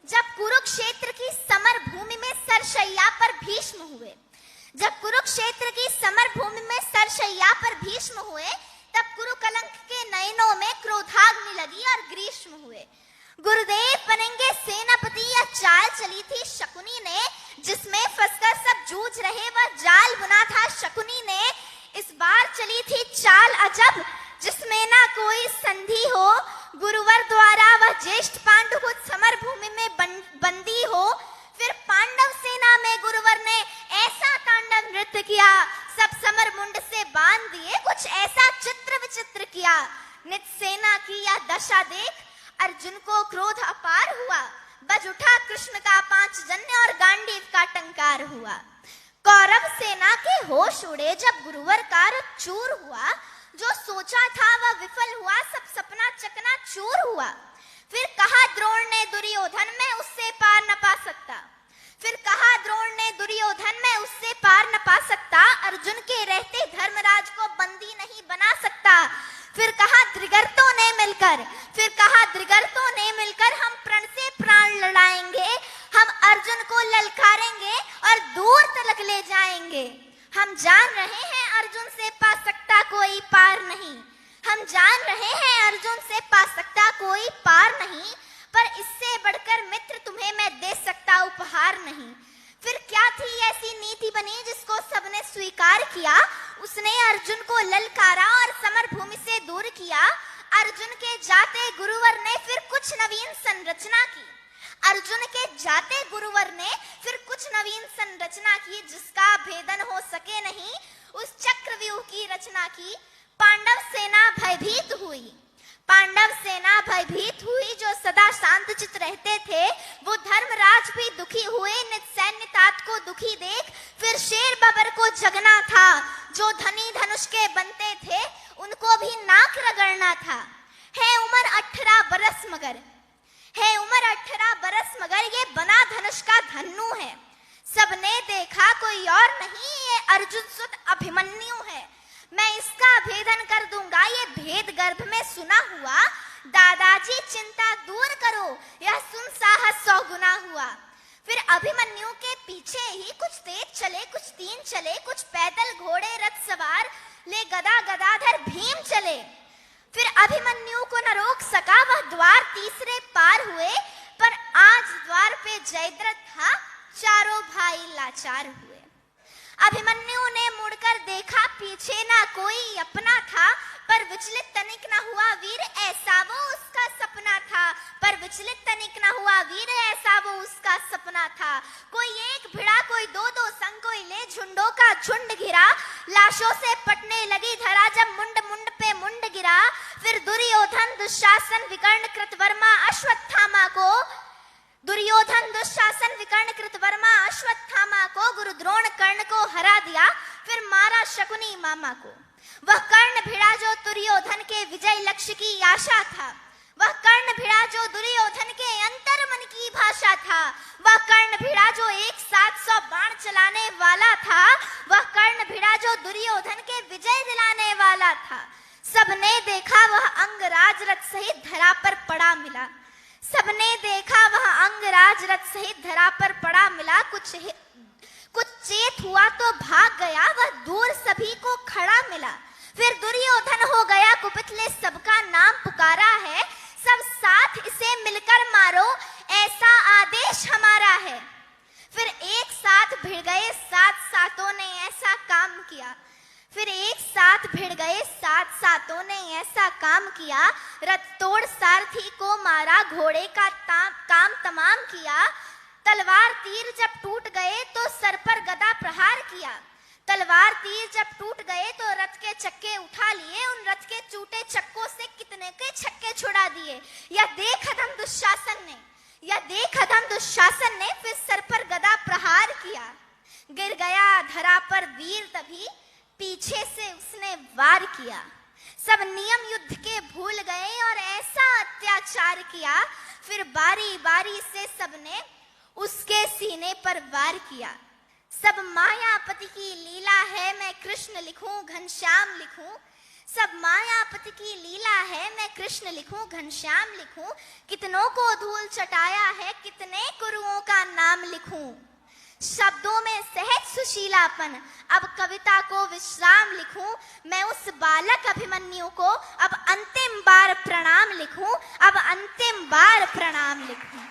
जब कुरुक्षेत्र की समर भूमि में सरशैया पर भीष्म हुए, जब कुरुक्षेत्र की समर भूमि में सरशैया पर भीष्म हुए, तब कुरुकलंक के नयनों में क्रोधाग्नि लगी और ग्रीष्म हुए। गुरुदेव बनेंगे सेनापति, यह चाल चली थी शकुनी ने, जिसमें फंसकर सब जूझ रहे वह जाल बुना था शकुनी ने। इस बार चली थी चाल अजब, जिसमें ना कोई संधि हो, गुरुवर द्वारा वह ज्येष्ठ पांडु खुद समर भूमि में बंदी हो। फिर पांडव सेना में गुरुवर ने ऐसा तांडव नृत्य किया, सब समर मुंड से बांध दिए, कुछ ऐसा चित्र विचित्र किया। निज सेना की यह दशा देख अर्जुन को क्रोध अपार हुआ, बज उठा कृष्ण का पांचजन्य और गांडीव का टंकार हुआ। कौरव सेना के होश उड़े जब गुरुवर का रथ चूर हुआ, जो सोचा था वह विफल हुआ, सब सपना चकना चूर हुआ। फिर कहा द्रोण ने दुर्योधन, मैं उससे पार न पा सकता। फिर कहा द्रोण ने दुर्योधन, मैं उससे पार न पा सकता, अर्जुन के रहते धर्मराज को बंदी नहीं बना सकता। फिर कहा त्रिगर्तों ने मिलकर, फिर कहा त्रिगर्तों ने मिलकर हम प्रण से प्राण लड़ाएंगे, हम अर्जुन को ललकारेंगे और दूर तक ले जाएंगे। हम जान रहे हैं अर्जुन से पा सकता कोई पार नहीं, हम जान रहे हैं अर्जुन से पा सकता कोई पार नहीं, पर इससे बढ़कर मित्र तुम्हें मैं दे सकता उपहार नहीं। फिर क्या थी ऐसी नीति बनी जिसको सबने स्वीकार किया, उसने अर्जुन को ललकारा और समर भूमि से दूर किया। अर्जुन के जाते गुरुवर ने फिर कुछ नवीन संरचना की, अर्जुन के जाते गुरुवर ने फिर कुछ नवीन संरचना की, जिसका भेदन हो सके नहीं, उस चक्रव्यूह की रचना की। पांडव सेना भयभीत हुई, पांडव सेना भयभीत हुई, जो सदा शांतचित्त रहते थे वो धर्मराज भी दुखी हुए। निज सैन्य तात को दुखी देख फिर शेर बबर को जगना था, जो धनी धनुष के बनते थे उनको भी नाक रगड़ना था। है उम्र 18 बरस मगर, है उम्र 18 बरस मगर, ये बना धनुष का धन्नु है। सबने देखा कोई और नहीं, ये अर्जुन सुत अभिमन्यु है। मैं इसका भेदन कर दूंगा, ये भेद गर्भ में सुना हुआ। दादाजी चिंता दूर करो, यह सुन साहस 100 गुना हुआ। फिर अभिमन्यु के पीछे ही कुछ तेज चले, कुछ तीन चले, कुछ पैदल घोड़े रथ सवार, ले गदा गदाधर भीम चले। फिर अभिमन्यु को न रोक सका, वह द्वार तीसरे पार हुए, पर आज द्वार पे जयद्रथ था, चारों भाई लाचार हुए। अभिमन्यु ने मुड़कर देखा, पीछे ना कोई अपना था, पर विचलित तनिक न हुआ वीर, ऐसा वो उसका सपना था। पर विचलित तनिक न हुआ वीर, ऐसा वो उसका सपना था। कोई एक भिड़ा, कोई दो दो संग, कोई ले झुंडों का झुंड घिरा, लाशों से पटने लगी धरा, जब मुंड मुंड पे मुंड गिरा। फिर दुर्योधन दुशासन विकर्ण कृतवर्मा अश्वत्थामा को, दुर्योधन दुशासन विकर्ण कृतवर्मा अश्वत्थामा को, गुरु द्रोण कर्ण को हरा दिया। फिर मारा शकुनी मामा को। वह कर्ण भिड़ा जो दुर्योधन के विजय लक्ष्य की आशा था, वह कर्ण भिड़ा जो दुर्योधन के अंतर मन की भाषा था, वह कर्ण भिड़ा जो एक साथ 100 बाण चलाने वाला था, वह कर्ण भिड़ा जो दुर्योधन के विजय दिलाने वाला था। सबने देखा वह अंगराज रथ सहित धरा पर पड़ा मिला, सबने देखा वह अंगराज रथ सहित धरा पर पड़ा मिला। कुछ चेत हुआ तो भाग गया, वह दूर सभी को खड़ा मिला। फिर दुर्योधन हो गया कुपित, ले सबका नाम पुकारा है, सब साथ इसे मिलकर मारो, ऐसा आदेश हमारा है। फिर एक साथ भिड़ गए 7 सातों ने ऐसा काम किया, फिर एक साथ भिड़ गए 7 सातों ने ऐसा काम किया। रथ तोड़ सारथी को मारा, घोड़े का काम तमाम किया। तलवार तीर जब टूट गए तो सर पर गदा प्रहार किया, तलवार तीर जब टूट गए तो रथ के चक्के उठा लिए, उन रथ के टूटे चक्कों से कितने के छक्के छुड़ा दिए। यह देख अधम दुशासन ने, यह देख अधम दुशासन ने फिर सर पर गदा प्रहार किया। गिर गया धरा पर वीर, तभी पीछे से उसने वार किया। सब नियम युद्ध के भूल गए और ऐसा अत्याचार किया। फिर बारी बारी से सबने उसके सीने पर वार किया। सब मायापति की लीला है, मैं कृष्ण लिखूं घनश्याम लिखूं, सब मायापति की लीला है, मैं कृष्ण लिखूं घनश्याम लिखूं, कितनों को धूल चटाया है, कितने गुरुओं का नाम लिखूं। शब्दों में सहज सुशीलापन, अब कविता को विश्राम लिखूं, मैं उस बालक अभिमन्यु को अब अंतिम बार प्रणाम लिखूं, अब अंतिम बार प्रणाम लिखूं।